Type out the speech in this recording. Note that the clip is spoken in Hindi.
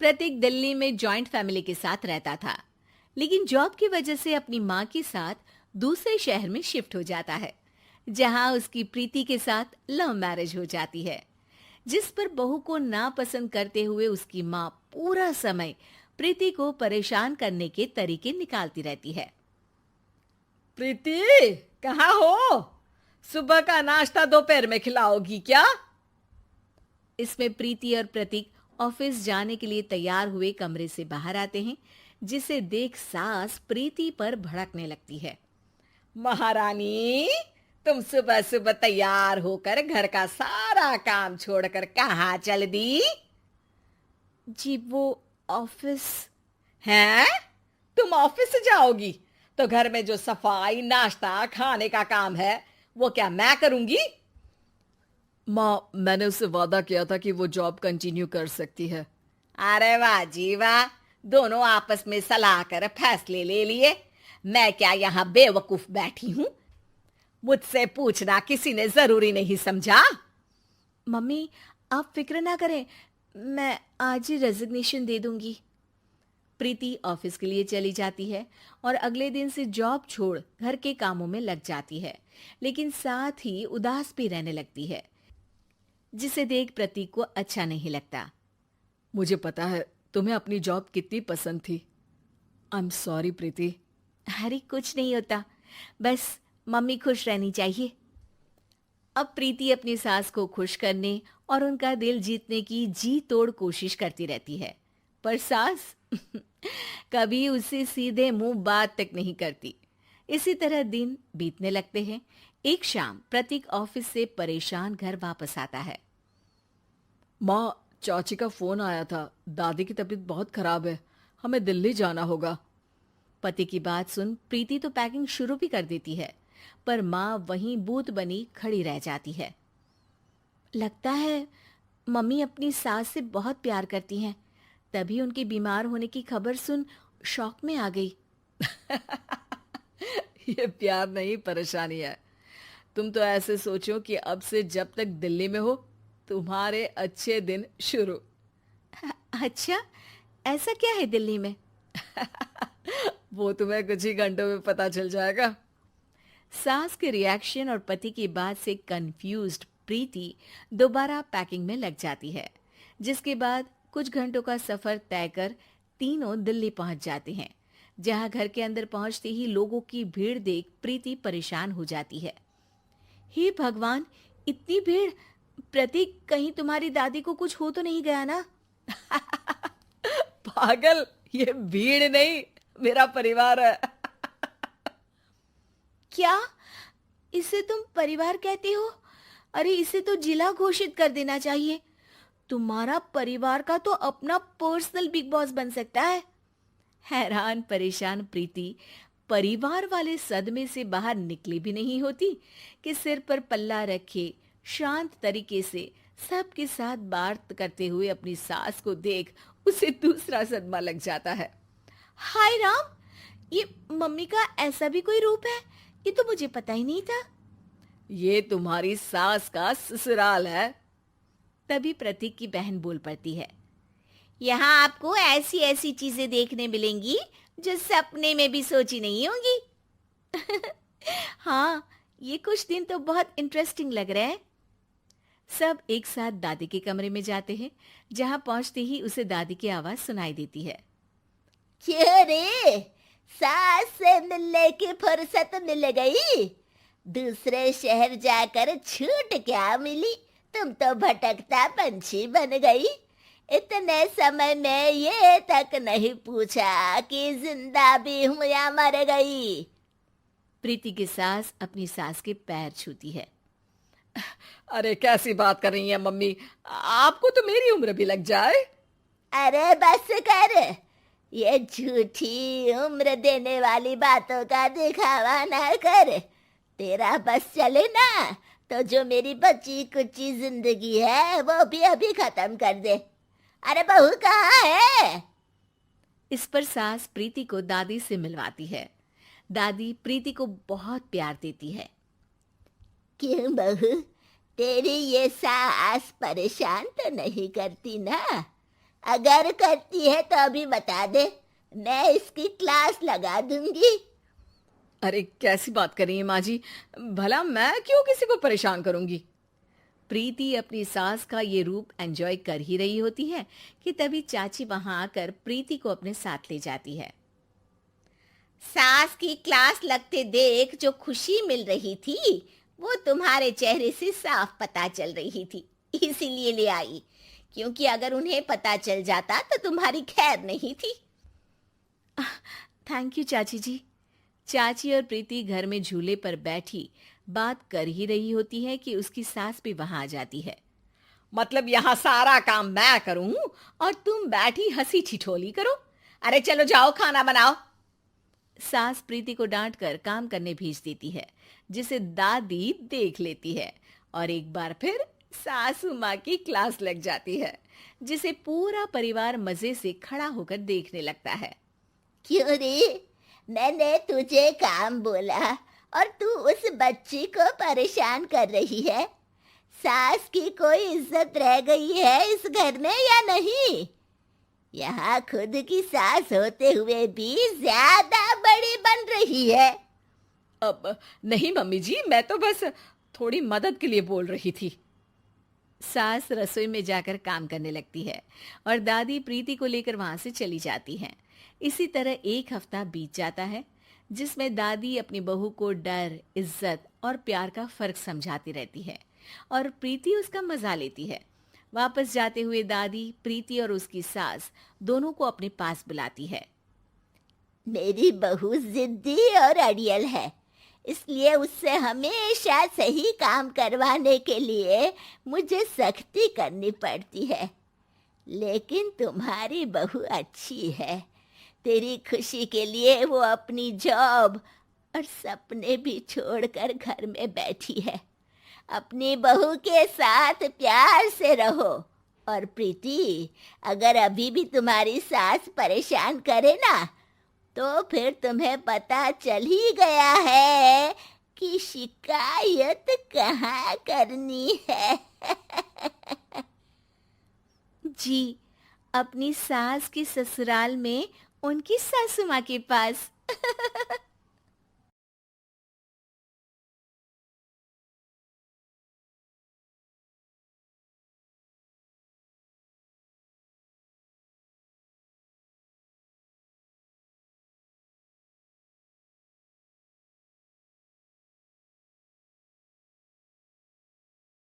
प्रतीक दिल्ली में जॉइंट फैमिली के साथ रहता था, लेकिन जॉब की वजह से अपनी माँ के साथ दूसरे शहर में शिफ्ट हो जाता है, जहाँ उसकी प्रीति के साथ लव मैरिज हो जाती है, जिस पर बहू को नापसंद करते हुए उसकी माँ पूरा समय प्रीति को परेशान करने के तरीके निकालती रहती है। प्रीति, कहाँ हो? सुबह का नाश्ता दोपहर में खिलाओगी क्या? इसमें प्रीति और प्रतीक ऑफिस जाने के लिए तैयार हुए कमरे से बाहर आते हैं, जिसे देख सास प्रीति पर भड़कने लगती है। महारानी, तुम सुबह सुबह तैयार होकर घर का सारा काम छोड़कर कहाँ चल दी? जी वो ऑफिस। हैं? तुम ऑफिस जाओगी तो घर में जो सफाई, नाश्ता, खाने का काम है वो क्या मैं करूंगी? माँ, मैंने उससे वादा किया था कि वो जॉब कंटिन्यू कर सकती है। अरे वाह जी वाह, दोनों आपस में सलाह कर फैसले ले लिए। मैं क्या यहाँ बेवकूफ बैठी हूँ? मुझसे पूछना किसी ने जरूरी नहीं समझा? मम्मी, आप फिक्र ना करें, मैं आज ही रेजिग्नेशन दे दूंगी। प्रीति ऑफिस के लिए चली जाती है और अगले दिन से जॉब छोड़ घर के कामों में लग जाती है, लेकिन साथ ही उदास भी रहने लगती है, जिसे देख प्रतीक को अच्छा नहीं लगता। मुझे पता है तुम्हें अपनी जॉब कितनी पसंद थी। आई एम सॉरी प्रीति। अरे कुछ नहीं होता, बस मम्मी खुश रहनी चाहिए। अब प्रीति अपनी सास को खुश करने और उनका दिल जीतने की जी तोड़ कोशिश करती रहती है, पर सास कभी उससे सीधे मुंह बात तक नहीं करती। इसी तरह दिन बीतने लगते हैं। एक शाम प्रतीक ऑफिस से परेशान घर वापस आता है। माँ, चाची का फोन आया था। दादी की तबीयत बहुत खराब है, हमें दिल्ली जाना होगा। पति की बात सुन प्रीति तो पैकिंग शुरू भी कर देती है, पर माँ वहीं बूत बनी खड़ी रह जाती है। लगता है मम्मी अपनी सास से बहुत प्यार करती हैं, तभी उनके बीमार होने की खबर सुन शॉक में आ गई। ये प्यार नहीं, परेशानी है। तुम तो ऐसे सोचो कि अब से जब तक दिल्ली में हो तुम्हारे अच्छे दिन शुरू। अच्छा, ऐसा क्या है दिल्ली में? वो तुम्हें कुछ ही घंटों में पता चल जाएगा। सास के रिएक्शन और पति की बात से कंफ्यूज्ड प्रीति दोबारा पैकिंग में लग जाती है, जिसके बाद कुछ घंटों का सफर तय कर तीनों दिल्ली पहुंच जाते हैं, जहां घर के अंदर पहुंचते ही लोगों की भीड़ देख प्रीति परेशान हो जाती है। हे भगवान, इतनी भीड़! प्रतीक, कहीं तुम्हारी दादी को कुछ हो तो नहीं गया ना? पागल, ये भीड़ नहीं, मेरा परिवार है। क्या? इसे तुम परिवार कहते हो? अरे इसे तो जिला घोषित कर देना चाहिए। तुम्हारा परिवार का तो अपना पर्सनल बिग बॉस बन सकता है। हैरान परेशान प्रीति परिवार वाले सदमे से बाहर निकली भी नहीं होती कि सिर पर पल्ला रखे शांत तरीके से सबके साथ बात करते हुए अपनी सास को देख उसे दूसरा सदमा लग जाता है। हाय राम, ये मम्मी का ऐसा भी कोई रूप है? ये तो मुझे पता ही नहीं था। ये तुम्हारी सास का ससुराल है। तभी प्रतीक की बहन बोल पड़ती है। यहाँ आपको ऐसी ऐसी चीजें देखने मिलेंगी जो सपने में भी सोची नहीं होंगी। हाँ, ये कुछ दिन तो बहुत इंटरेस्टिंग लग रहे हैं। सब एक साथ दादी के कमरे में जाते हैं, जहां पहुंचते ही उसे दादी की आवाज सुनाई देती है। क्यों रे, सास से मिलने की फुर्सत मिल गई? दूसरे शहर जाकर छूट क्या मिली? तुम तो भटकता पंछी बन गई। इतने समय में ये तक नहीं पूछा कि जिंदा भी हूं या मर गई। प्रीति की सास अपनी सास के पैर छूती है। अरे कैसी बात कर रही है मम्मी, आपको तो मेरी उम्र भी लग जाए। अरे बस कर, ये झूठी उम्र देने वाली बातों का दिखावा ना कर। तेरा बस चले ना तो जो मेरी बची कुची जिंदगी है वो भी अभी खत्म कर दे। अरे बहू कहाँ है? इस पर सास प्रीति को दादी से मिलवाती है। दादी प्रीति को बहुत प्यार देती है। क्यों बहू, तेरी ये सास परेशान तो नहीं करती ना? अगर करती है तो अभी बता दे, मैं इसकी क्लास लगा दूंगी। अरे कैसी बात कर रही हैं माँ जी, भला मैं क्यों किसी को परेशान करूंगी। प्रीति अपनी सास का ये रूप एंजॉय कर ही रही होती है कि तभी चाची वहां आकर प्रीति को अपने साथ ले जाती है। सास की क्लास लगते देख जो खुशी मिल रही थी वो तुम्हारे चेहरे से साफ पता चल रही थी, इसीलिए ले आई, क्योंकि अगर उन्हें पता चल जाता तो तुम्हारी खैर नहीं थी। थैंक यू चाची जी। चाची और प्रीति घर में झूले पर बैठी बात कर ही रही होती है कि उसकी सास भी वहां आ जाती है। मतलब यहाँ सारा काम मैं करूं और तुम बैठी हंसी ठिठोली करो? अरे चलो जाओ खाना बनाओ। सास प्रीति को डांटकर काम करने भेज देती है, जिसे दादी देख लेती है और एक बार फिर सासू माँ की क्लास लग जाती है, जिसे पूरा परिवार मजे से खड़ा होकर देखने लगता है। क्यों रे, मैंने तुझे काम बोला और तू उस बच्ची को परेशान कर रही है। सास की कोई इज्जत रह गई है इस घर में या नहीं? यहाँ खुद की सास होते हुए भी ज्यादा बड़ी बन रही है। अब नहीं मम्मी जी, मैं तो बस थोड़ी मदद के लिए बोल रही थी। सास रसोई में जाकर काम करने लगती है और दादी प्रीति को लेकर वहां से चली जाती हैं। इसी तरह एक हफ्ता बीत जाता है, जिसमें दादी अपनी बहू को डर, इज्जत और प्यार का फर्क समझाती रहती है और प्रीति उसका मजा लेती है। वापस जाते हुए दादी प्रीति और उसकी सास दोनों को अपने पास बुलाती है। मेरी बहू जिद्दी और अड़ियल है, इसलिए उससे हमेशा सही काम करवाने के लिए मुझे सख्ती करनी पड़ती है। लेकिन तुम्हारी बहू अच्छी है, तेरी खुशी के लिए वो अपनी जॉब और सपने भी छोड़कर घर में बैठी है। अपनी बहू के साथ प्यार से रहो। और प्रीति, अगर अभी भी तुम्हारी सास परेशान करे ना, तो फिर तुम्हें पता चल ही गया है कि शिकायत कहाँ करनी है। जी, अपनी सास के ससुराल में उनकी सासू माँ के पास।